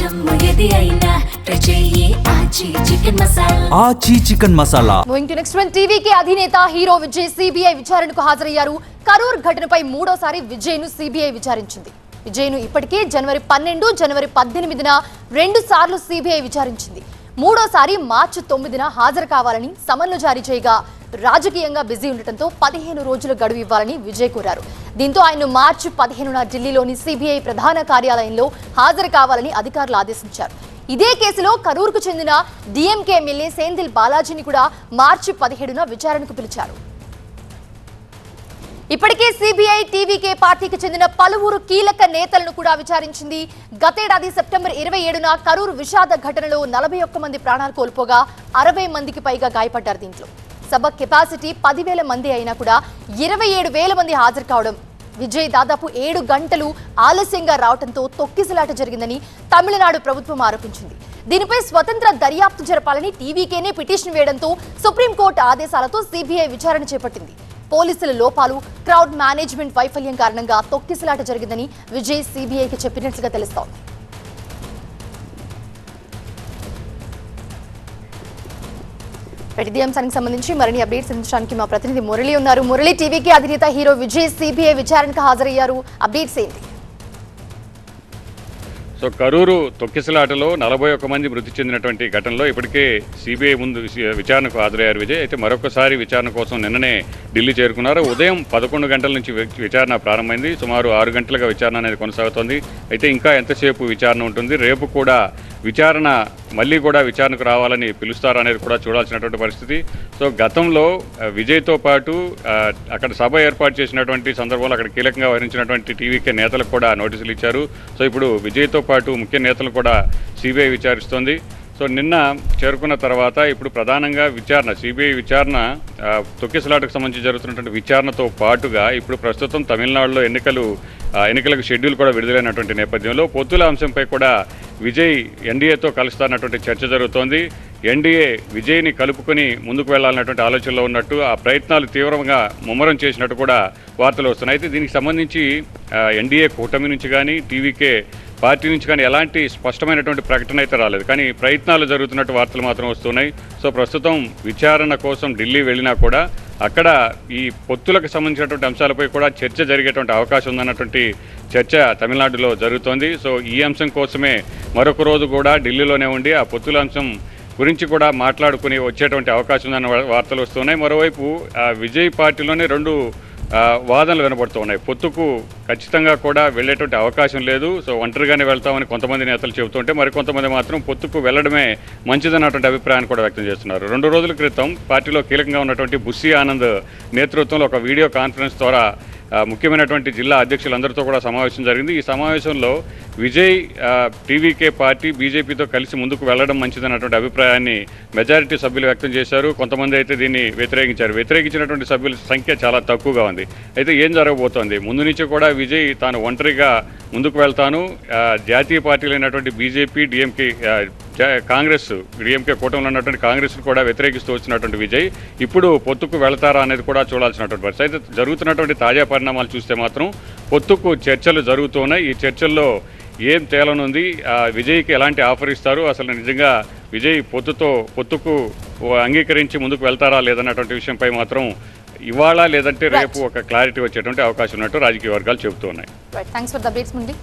ఆచి chicken masala. Moving to next one. TVK అధినేత hero Vijay CBI విచారణకు హాజరయ్యారు. కరూర్ ఘటనపై మూడోసారి విజయ్ ను సిబిఐ విచారించింది. విజయ్ ను ఇప్పటికే జనవరి 12, జనవరి 18న 2 సార్లు సిబిఐ విచారించింది. మూడోసారి మార్చి 9న హాజరు కావాలని సమన్లు జారీ చేయగా రాజకీయంగా బిజీ ఉండటంతో 15 రోజుల గడువు ఇవ్వాలని విజయ్ కోరారు. దీంతో ఆయన మార్చి 15న ఢిల్లీలోని సిబిఐ ప్రధాన కార్యాలయంలో హాజరు కావాలని అధికారులు ఆదేశించారు. ఇదే కేసులో కరూర్కు చెందిన డిఎంకే ఎమ్మెల్యే సేందిల్ బాలాజీని కూడా మార్చి 17న విచారణకు పిలిచారు. ఇప్పటికే సిబిఐ టీవీకే పార్టీకి చెందిన పలువురు కీలక నేతలను కూడా విచారించింది. గతేడాది సెప్టెంబర్ 27న కరూర్ విషాద ఘటనలో 41 మంది ప్రాణాలు కోల్పోగా 60 మందికి పైగా గాయపడ్డారు. దీంట్లో సభ కెపాసిటీ 10,000 మంది అయినా కూడా 27,000 మంది హాజరు కావడం, విజయ్ దాదాపు 7 గంటలు ఆలస్యంగా రావడంతో తొక్కిసలాట జరిగిందని తమిళనాడు ప్రభుత్వం ఆరోపించింది. దీనిపై స్వతంత్ర దర్యాప్తు జరపాలని టీవీకేనే పిటిషన్ వేయడంతో సుప్రీంకోర్టు ఆదేశాలతో సిబిఐ విచారణ చేపట్టింది. పోలీసుల లోపాలు, క్రౌడ్ మేనేజ్మెంట్ వైఫల్యం కారణంగా తొక్కిసలాట జరిగిందని విజయ్ సిబిఐకి చెప్పినట్లుగా తెలుస్తోంది. ఇదే అంశానికి సంబంధించి మరిన్ని అప్డేట్స్ అందించడానికి మా ప్రతినిధి మురళి ఉన్నారు. మురళి, టీవీకి అధినేత హీరో విజయ్ సిబిఐ విచారణకు హాజరయ్యారు. అప్డేట్స్ ఏంటి? సో కరూరు తొక్కిసలాటలో 41 మంది మృతి చెందినటువంటి ఘటనలో ఇప్పటికే సిబిఐ ముందు విచారణకు హాజరయ్యారు విజయ్. అయితే మరొకసారి విచారణ కోసం నిన్ననే ఢిల్లీ చేరుకున్నారు. ఉదయం 11 గంటల నుంచి విచారణ ప్రారంభమైంది. సుమారు 6 గంటలుగా విచారణ అనేది కొనసాగుతోంది. అయితే ఇంకా ఎంతసేపు విచారణ ఉంటుంది, రేపు కూడా మళ్ళీ కూడా విచారణకు రావాలని పిలుస్తారా అనేది కూడా చూడాల్సినటువంటి పరిస్థితి. సో గతంలో విజయ్తో పాటు అక్కడ సభ ఏర్పాటు చేసినటువంటి సందర్భంలో అక్కడ కీలకంగా వహించినటువంటి టీవీకే నేతలకు కూడా నోటీసులు ఇచ్చారు. సో ఇప్పుడు విజయ్తో పాటు ముఖ్య నేతలు కూడా సిబిఐ విచారిస్తోంది. సో నిన్న చేరుకున్న తర్వాత ఇప్పుడు ప్రధానంగా సిబిఐ విచారణ తొక్కిసలాటకు సంబంధించి జరుగుతున్నటువంటి విచారణతో పాటుగా ఇప్పుడు ప్రస్తుతం తమిళనాడులో ఎన్నికలకు షెడ్యూల్ కూడా విడుదలైనటువంటి నేపథ్యంలో పొత్తుల అంశంపై కూడా విజయ్ ఎన్డీఏతో కలుస్తానటువంటి చర్చ జరుగుతోంది. ఎన్డీఏ విజయ్ని కలుపుకొని ముందుకు వెళ్లాలన్నటువంటి ఆలోచనలో ఉన్నట్టు, ఆ ప్రయత్నాలు తీవ్రంగా ముమ్మరం చేసినట్టు కూడా వార్తలు వస్తున్నాయి. అయితే దీనికి సంబంధించి ఎన్డీఏ కూటమి నుంచి కానీ టీవీకే పార్టీ నుంచి కానీ ఎలాంటి స్పష్టమైనటువంటి ప్రకటన అయితే రాలేదు. కానీ ప్రయత్నాలు జరుగుతున్నట్టు వార్తలు మాత్రం వస్తున్నాయి. సో ప్రస్తుతం విచారణ కోసం ఢిల్లీ వెళ్ళినా కూడా అక్కడ ఈ పొత్తులకు సంబంధించినటువంటి అంశాలపై కూడా చర్చ జరిగేటువంటి అవకాశం ఉందన్నటువంటి చర్చ తమిళనాడులో జరుగుతోంది. సో ఈ అంశం కోసమే మరొక రోజు కూడా ఢిల్లీలోనే ఉండి ఆ పొత్తుల అంశం గురించి కూడా మాట్లాడుకుని వచ్చేటువంటి అవకాశం ఉందన్న వార్తలు వస్తున్నాయి. మరోవైపు విజయ్ పార్టీలోనే 2 వాదనలు వినబడుతూ ఉన్నాయి. పొత్తుకు ఖచ్చితంగా కూడా వెళ్ళేటువంటి అవకాశం లేదు, సో ఒంటరిగానే వెళ్తామని కొంతమంది నేతలు చెబుతుంటే మరికొంతమంది మాత్రం పొత్తుకు వెళ్లడమే మంచిదన్నటువంటి అభిప్రాయాన్ని కూడా వ్యక్తం చేస్తున్నారు. 2 రోజుల క్రితం పార్టీలో కీలకంగా ఉన్నటువంటి బుస్సీ ఆనంద్ నేతృత్వంలో ఒక వీడియో కాన్ఫరెన్స్ ద్వారా ముఖ్యమైనటువంటి జిల్లా అధ్యక్షులందరితో కూడా సమావేశం జరిగింది. ఈ సమావేశంలో విజయ్ టీవీకే పార్టీ బీజేపీతో కలిసి ముందుకు వెళ్లడం మంచిదన్నటువంటి అభిప్రాయాన్ని మెజారిటీ సభ్యులు వ్యక్తం చేశారు. కొంతమంది అయితే దీన్ని వ్యతిరేకించారు. వ్యతిరేకించినటువంటి సభ్యుల సంఖ్య చాలా తక్కువగా ఉంది. అయితే ఏం జరగబోతోంది, ముందు నుంచి కూడా విజయ్ తాను ఒంటరిగా ముందుకు వెళ్తాను, జాతీయ పార్టీలైనటువంటి బీజేపీ, కాంగ్రెస్, డిఎంకే కూటమిలో ఉన్నటువంటి కాంగ్రెస్ కూడా వ్యతిరేకిస్తూ వచ్చినటువంటి విజయ్ ఇప్పుడు పొత్తుకు వెళతారా అనేది కూడా చూడాల్సినటువంటి పరిస్థితి. అయితే జరుగుతున్నటువంటి తాజా పరిణామాలు చూస్తే మాత్రం పొత్తుకు చర్చలు జరుగుతున్నాయి. ఈ చర్చల్లో ఏం తేలనుంది, విజయ్కి ఎలాంటి ఆఫర్ ఇస్తారు, అసలు నిజంగా విజయ్ పొత్తుకు అంగీకరించి ముందుకు వెళ్తారా లేదన్నటువంటి విషయంపై మాత్రం ఇవాళ లేదంటే రేపు ఒక క్లారిటీ వచ్చేటువంటి అవకాశం ఉన్నట్టు రాజకీయ వర్గాలు చెబుతూ ఉన్నాయి.